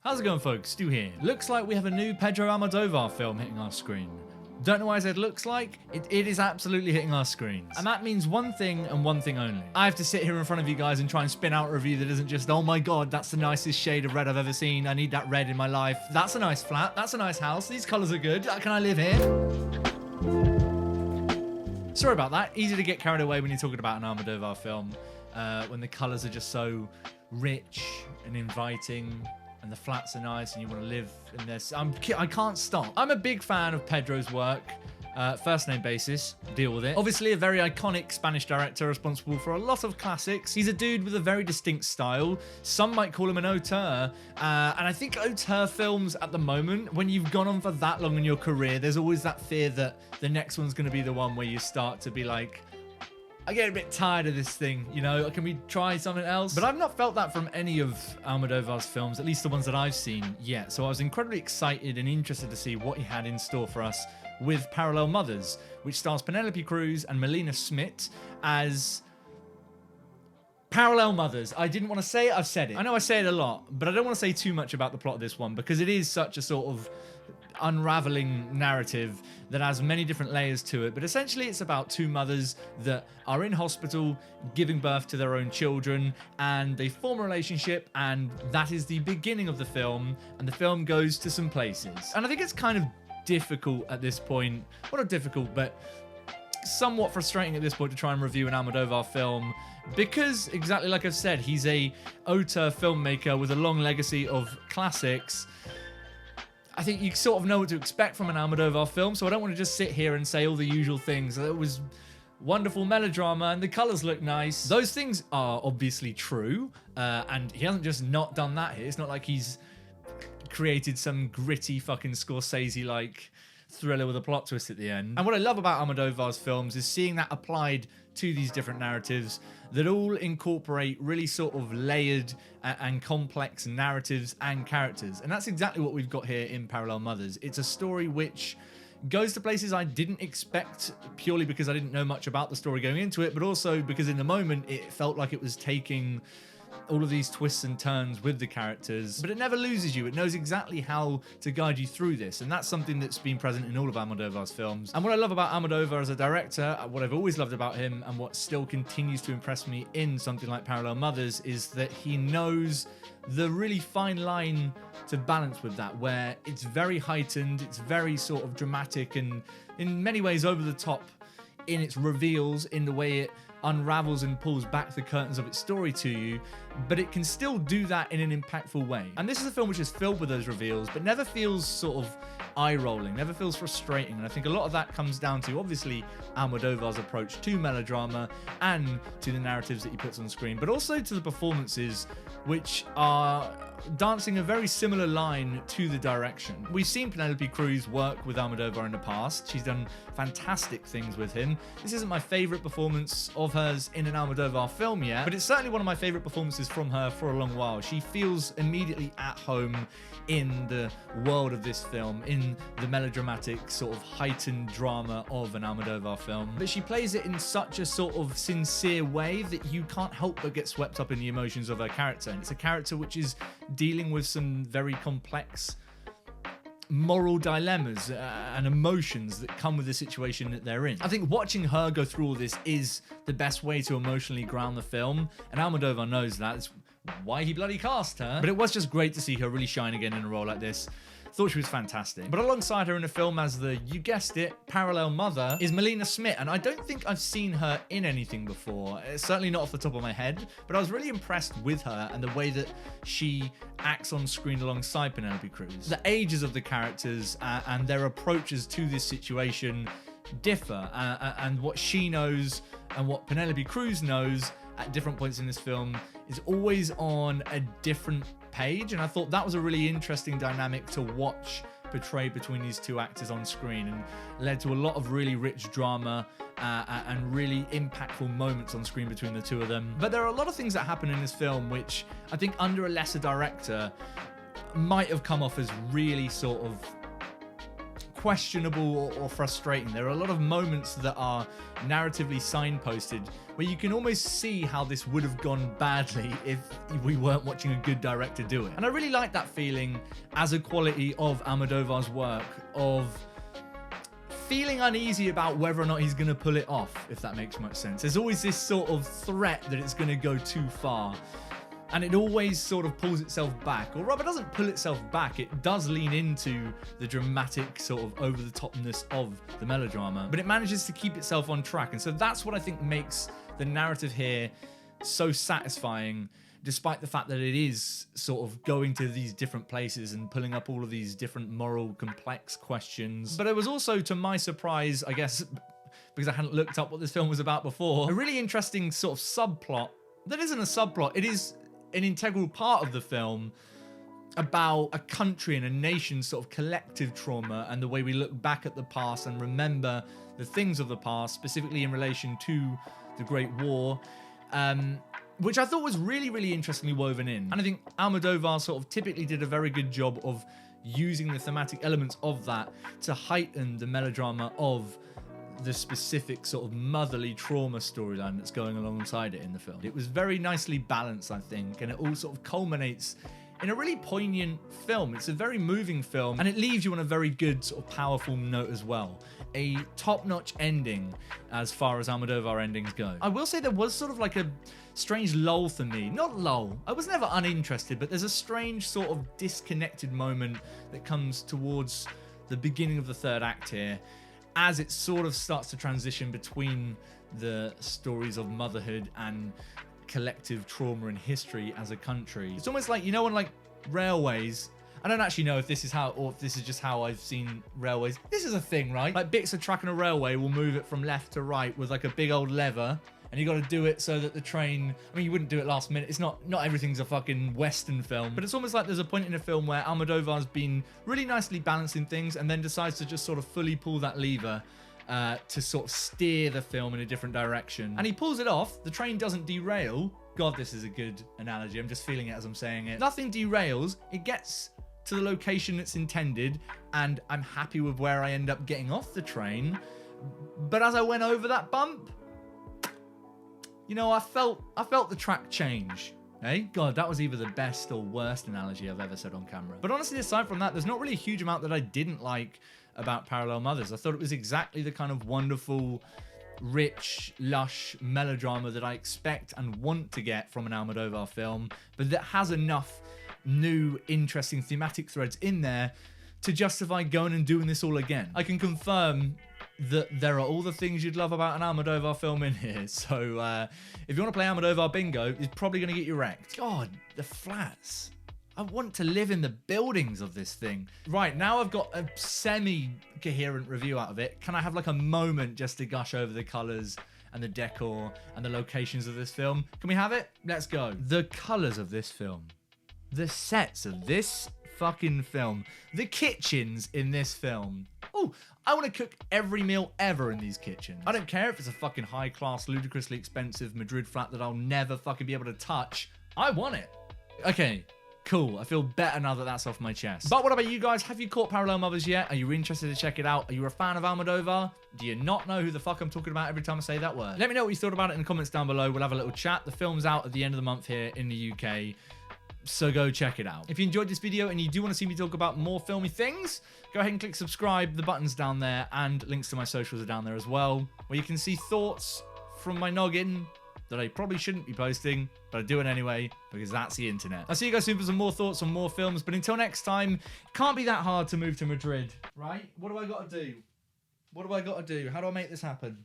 How's it going, folks? Stu here. Looks like we have a new Pedro Almodóvar film hitting our screen. Don't know why I said looks like. It is absolutely hitting our screens. And that means one thing and one thing only. I have to sit here in front of you guys and try and spin out a review that isn't just, oh my god, that's the nicest shade of red I've ever seen. I need that red in my life. That's a nice flat. That's a nice house. These colours are good. Can I live here? Sorry about that. Easy to get carried away when you're talking about an Almodóvar film. When the colours are just so rich and inviting. And the flats are nice and you want to live in this. I can't stop. I'm a big fan of Pedro's work. First name basis, deal with it. Obviously a very iconic Spanish director responsible for a lot of classics. He's a dude with a very distinct style. Some might call him an auteur. And I think auteur films at the moment, when you've gone on for that long in your career, there's always that fear that the next one's going to be the one where you start to be like, I get a bit tired of this thing, you know, can we try something else? But I've not felt that from any of Almodóvar's films, at least the ones that I've seen yet. So I was incredibly excited and interested to see what he had in store for us with Parallel Mothers, which stars Penelope Cruz and Melina Smith as Parallel Mothers. I didn't want to say it, I've said it. I know I say it a lot, but I don't want to say too much about the plot of this one because it is such a sort of unraveling narrative that has many different layers to it. But essentially it's about two mothers that are in hospital giving birth to their own children, and they form a relationship, and that is the beginning of the film, and the film goes to some places. And I think it's kind of difficult at this point, well, not difficult, but somewhat frustrating at this point to try and review an Almodóvar film because, exactly like I've said, he's a auteur filmmaker with a long legacy of classics. I think you sort of know what to expect from an Almodóvar film, so I don't want to just sit here and say all the usual things. It was wonderful melodrama and the colours look nice. Those things are obviously true, and he hasn't just not done that here. It's not like he's created some gritty fucking Scorsese-like thriller with a plot twist at the end. And what I love about Almodóvar's films is seeing that applied to these different narratives that all incorporate really sort of layered and complex narratives and characters. And that's exactly what we've got here in Parallel Mothers. It's a story which goes to places I didn't expect, purely because I didn't know much about the story going into it, but also because in the moment it felt like it was taking all of these twists and turns with the characters, but it never loses you. It knows exactly how to guide you through this, and that's something that's been present in all of Almodóvar's films. And what I love about Almodóvar as a director, what I've always loved about him, and what still continues to impress me in something like Parallel Mothers, is that he knows the really fine line to balance with that, where it's very heightened, it's very sort of dramatic, and in many ways over the top in its reveals, in the way it unravels and pulls back the curtains of its story to you, but it can still do that in an impactful way. And this is a film which is filled with those reveals, but never feels sort of eye-rolling, never feels frustrating. And I think a lot of that comes down to, obviously, Almodóvar's approach to melodrama and to the narratives that he puts on screen, but also to the performances, which are dancing a very similar line to the direction. We've seen Penelope Cruz work with Almodóvar in the past. She's done fantastic things with him. This isn't my favourite performance of hers in an Almodóvar film yet, but it's certainly one of my favourite performances from her for a long while. She feels immediately at home in the world of this film, in the melodramatic sort of heightened drama of an Almodóvar film. But she plays it in such a sort of sincere way that you can't help but get swept up in the emotions of her character. And it's a character which is dealing with some very complex moral dilemmas and emotions that come with the situation that they're in. I think watching her go through all this is the best way to emotionally ground the film, and Almodóvar knows that. It's why he bloody cast her. But it was just great to see her really shine again in a role like this. Thought she was fantastic. But alongside her in the film as the, you guessed it, parallel mother is Melina Smith, and I don't think I've seen her in anything before. Certainly not off the top of my head, but I was really impressed with her and the way that she acts on screen alongside Penelope Cruz. The ages of the characters and their approaches to this situation differ, and what she knows and what Penelope Cruz knows at different points in this film is always on a different page, and I thought that was a really interesting dynamic to watch portrayed between these two actors on screen, and led to a lot of really rich drama and really impactful moments on screen between the two of them. But there are a lot of things that happen in this film which I think under a lesser director might have come off as really sort of questionable or frustrating. There are a lot of moments that are narratively signposted where you can almost see how this would have gone badly if we weren't watching a good director do it. And I really like that feeling as a quality of Almodóvar's work, of feeling uneasy about whether or not he's going to pull it off, if that makes much sense. There's always this sort of threat that it's going to go too far. And it always sort of pulls itself back, or rather doesn't pull itself back, it does lean into the dramatic sort of over-the-topness of the melodrama, but it manages to keep itself on track. And so that's what I think makes the narrative here so satisfying, despite the fact that it is sort of going to these different places and pulling up all of these different moral, complex questions. But it was also, to my surprise, I guess, because I hadn't looked up what this film was about before, a really interesting sort of subplot that isn't a subplot, it is an integral part of the film about a country and a nation's sort of collective trauma and the way we look back at the past and remember the things of the past, specifically in relation to the Great War, which I thought was really, really interestingly woven in. And I think Almodóvar sort of typically did a very good job of using the thematic elements of that to heighten the melodrama of the specific sort of motherly trauma storyline that's going alongside it in the film. It was very nicely balanced, I think, and it all sort of culminates in a really poignant film. It's a very moving film, and it leaves you on a very good sort of powerful note as well. A top-notch ending as far as Almodóvar endings go. I will say there was sort of like a strange lull for me. Not lull, I was never uninterested, but there's a strange sort of disconnected moment that comes towards the beginning of the third act here, as it sort of starts to transition between the stories of motherhood and collective trauma and history as a country. It's almost like, you know, on like railways, I don't actually know if this is how, or if this is just how I've seen railways. This is a thing, right? Like bits of track on a railway will move it from left to right with like a big old lever, and you got to do it so that the train, I mean, you wouldn't do it last minute. It's not everything's a fucking Western film, but it's almost like there's a point in a film where Almodóvar's been really nicely balancing things and then decides to just sort of fully pull that lever to sort of steer the film in a different direction. And he pulls it off. The train doesn't derail. God, this is a good analogy. I'm just feeling it as I'm saying it. Nothing derails. It gets to the location it's intended, and I'm happy with where I end up getting off the train. But as I went over that bump, you know, I felt the track change. Hey, God, that was either the best or worst analogy I've ever said on camera. But honestly, aside from that, there's not really a huge amount that I didn't like about Parallel Mothers. I thought it was exactly the kind of wonderful, rich, lush melodrama that I expect and want to get from an Almodóvar film, but that has enough new, interesting thematic threads in there to justify going and doing this all again. I can confirm that there are all the things you'd love about an Almodóvar film in here. So if you want to play Almodóvar bingo, it's probably going to get you wrecked. God, the flats. I want to live in the buildings of this thing. Right, now I've got a semi-coherent review out of it. Can I have like a moment just to gush over the colours and the decor and the locations of this film? Can we have it? Let's go. The colours of this film. The sets of this fucking film. The kitchens in this film. Oh, I want to cook every meal ever in these kitchens. I don't care if it's a fucking high-class, ludicrously expensive Madrid flat that I'll never fucking be able to touch. I want it. Okay, cool. I feel better now that that's off my chest. But what about you guys? Have you caught Parallel Mothers yet? Are you interested to check it out? Are you a fan of Almodóvar? Do you not know who the fuck I'm talking about every time I say that word? Let me know what you thought about it in the comments down below. We'll have a little chat. The film's out at the end of the month here in the UK. So go check it out. If you enjoyed this video and you do want to see me talk about more filmy things, go ahead and click subscribe. The button's down there, and links to my socials are down there as well, where you can see thoughts from my noggin that I probably shouldn't be posting, but I do it anyway, because that's the internet. I'll see you guys soon for some more thoughts on more films, but until next time, it can't be that hard to move to Madrid, right? What do I got to do? What do I got to do? How do I make this happen?